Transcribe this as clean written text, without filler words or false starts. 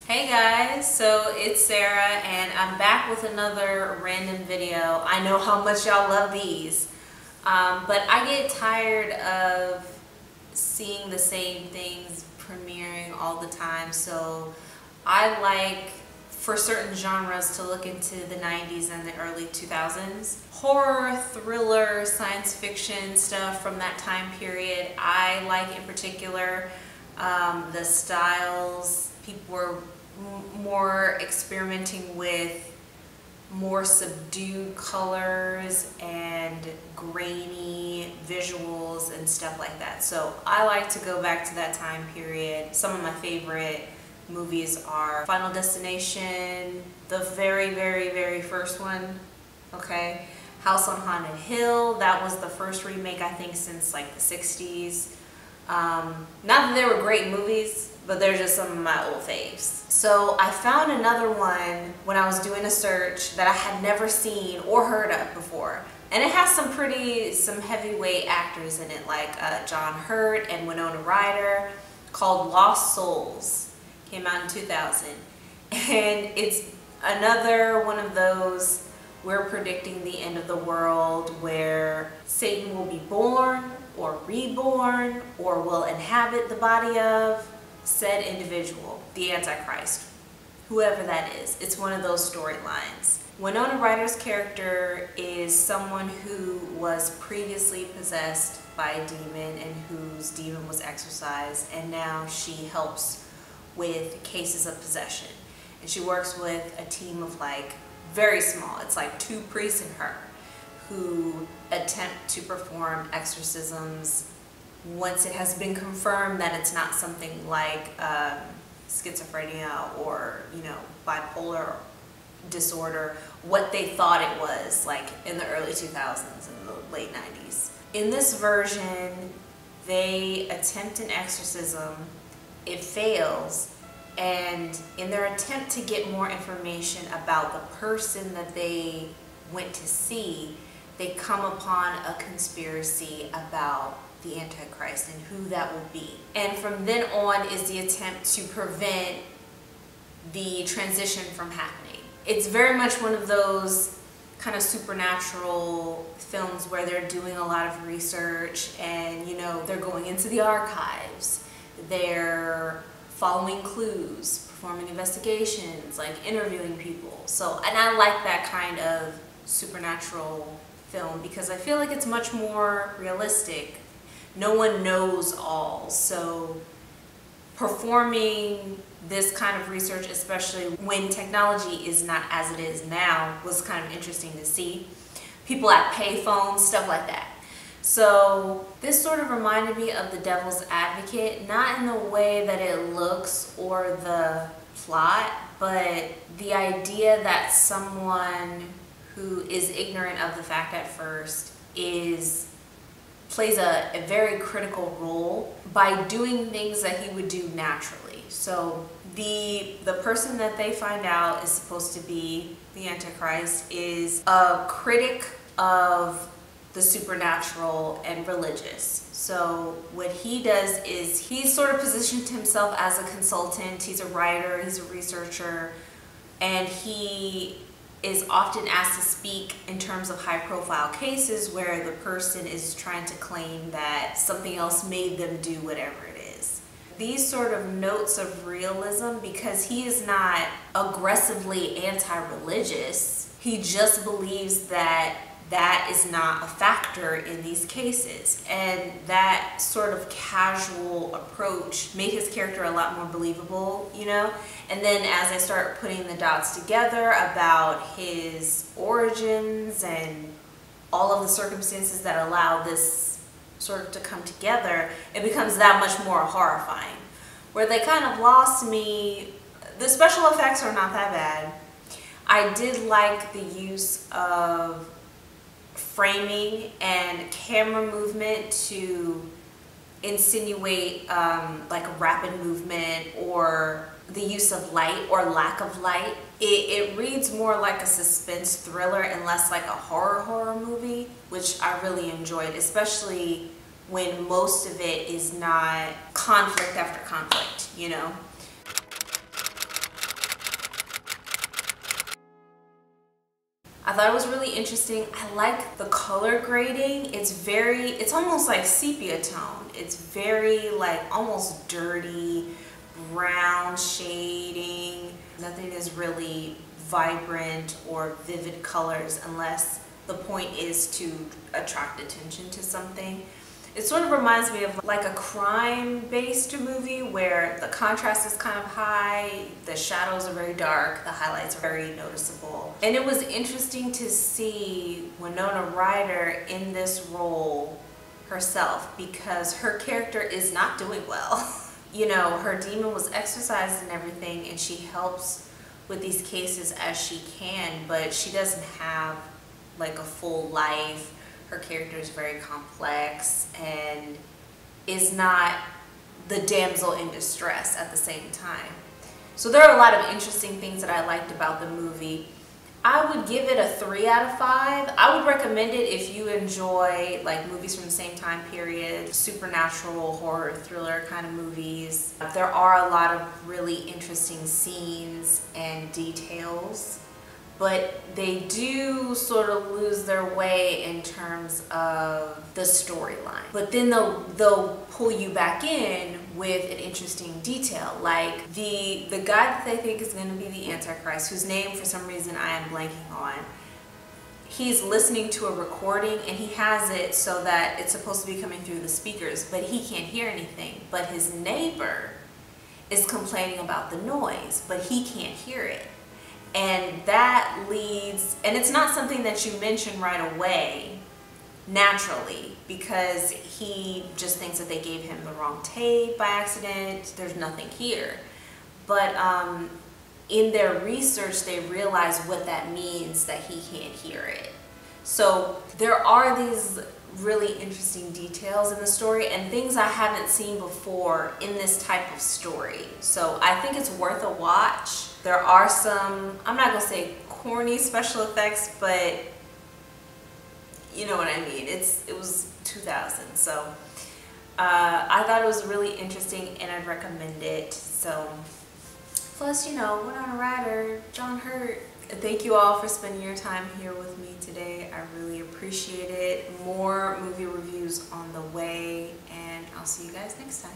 Hey guys, so it's Sarah and I'm back with another random video. I know how much y'all love these, but I get tired of seeing the same things premiering all the time, so I like for certain genres to look into the 90s and the early 2000s. Horror, thriller, science fiction stuff from that time period I like in particular. The styles, people were more experimenting with more subdued colors and grainy visuals and stuff like that. So I like to go back to that time period. Some of my favorite movies are Final Destination, the very first one, okay? House on Haunted Hill, that was the first remake I think since like the 60s. Not that they were great movies, but they're just some of my old faves. So I found another one when I was doing a search that I had never seen or heard of before. And it has some heavyweight actors in it, like John Hurt and Winona Ryder, called Lost Souls. Came out in 2000. And it's another one of those, we're predicting the end of the world where Satan will be born or reborn or will inhabit the body of said individual, the Antichrist, whoever that is. It's one of those storylines. Winona Ryder's character is someone who was previously possessed by a demon and whose demon was exorcised, and now she helps with cases of possession. And she works with a team of like very small, it's like 2 priests and her, who attempt to perform exorcisms once it has been confirmed that it's not something like schizophrenia or, you know, bipolar disorder, what they thought it was like in the early 2000s and the late 90s. In this version, they attempt an exorcism, it fails, and in their attempt to get more information about the person that they went to see, they come upon a conspiracy about the Antichrist and who that will be. And from then on is the attempt to prevent the transition from happening. It's very much one of those kind of supernatural films where they're doing a lot of research and, you know, they're going into the archives, they're following clues, performing investigations, like interviewing people. So, and I like that kind of supernatural film because I feel like it's much more realistic. No one knows all, so performing this kind of research, especially when technology is not as it is now, was kind of interesting to see. People at payphones, stuff like that. So this sort of reminded me of The Devil's Advocate, not in the way that it looks or the plot, but the idea that someone who is ignorant of the fact at first plays a very critical role by doing things that he would do naturally. So the person that they find out is supposed to be the Antichrist is a critic of the supernatural and religious. So what he does is he's sort of positioned himself as a consultant. He's a writer, he's a researcher, and he is often asked to speak in terms of high-profile cases where the person is trying to claim that something else made them do whatever it is. These sort of notes of realism, because he is not aggressively anti-religious, he just believes that that is not a factor in these cases, and that sort of casual approach made his character a lot more believable, you know. And then as I start putting the dots together about his origins and all of the circumstances that allow this sort of to come together, it becomes that much more horrifying. Where they kind of lost me, the special effects are not that bad. I did like the use of framing and camera movement to insinuate like a rapid movement or the use of light or lack of light. It reads more like a suspense thriller and less like a horror movie, which I really enjoyed, especially when most of it is not conflict after conflict, you know? I thought it was really interesting. I like the color grading. It's almost like sepia tone. It's very like almost dirty, brown shading. Nothing is really vibrant or vivid colors unless the point is to attract attention to something. It sort of reminds me of like a crime-based movie where the contrast is kind of high, the shadows are very dark, the highlights are very noticeable. And it was interesting to see Winona Ryder in this role herself because her character is not doing well. You know, her demon was exorcised and everything, and she helps with these cases as she can, but she doesn't have like a full life. Her character is very complex and is not the damsel in distress at the same time. So there are a lot of interesting things that I liked about the movie. I would give it a 3 out of 5. I would recommend it if you enjoy like movies from the same time period, supernatural, horror, thriller kind of movies. There are a lot of really interesting scenes and details, but they do sort of lose their way in terms of the storyline. But then they'll pull you back in with an interesting detail, like the guy that they think is going to be the Antichrist, whose name for some reason I am blanking on. He's listening to a recording and he has it so that it's supposed to be coming through the speakers, but he can't hear anything. But his neighbor is complaining about the noise, but he can't hear it. And that leads, and it's not something that you mention right away, naturally, because he just thinks that they gave him the wrong tape by accident. There's nothing here. But in their research, they realize what that means, that he can't hear it. So there are these really interesting details in the story and things I haven't seen before in this type of story. So I think it's worth a watch. There are some, I'm not gonna say corny special effects, but you know what I mean. It was 2000, so I thought it was really interesting and I'd recommend it. So, plus, you know, Winona Ryder, John Hurt. Thank you all for spending your time here with me today. I really appreciate it. More movie reviews on the way, and I'll see you guys next time.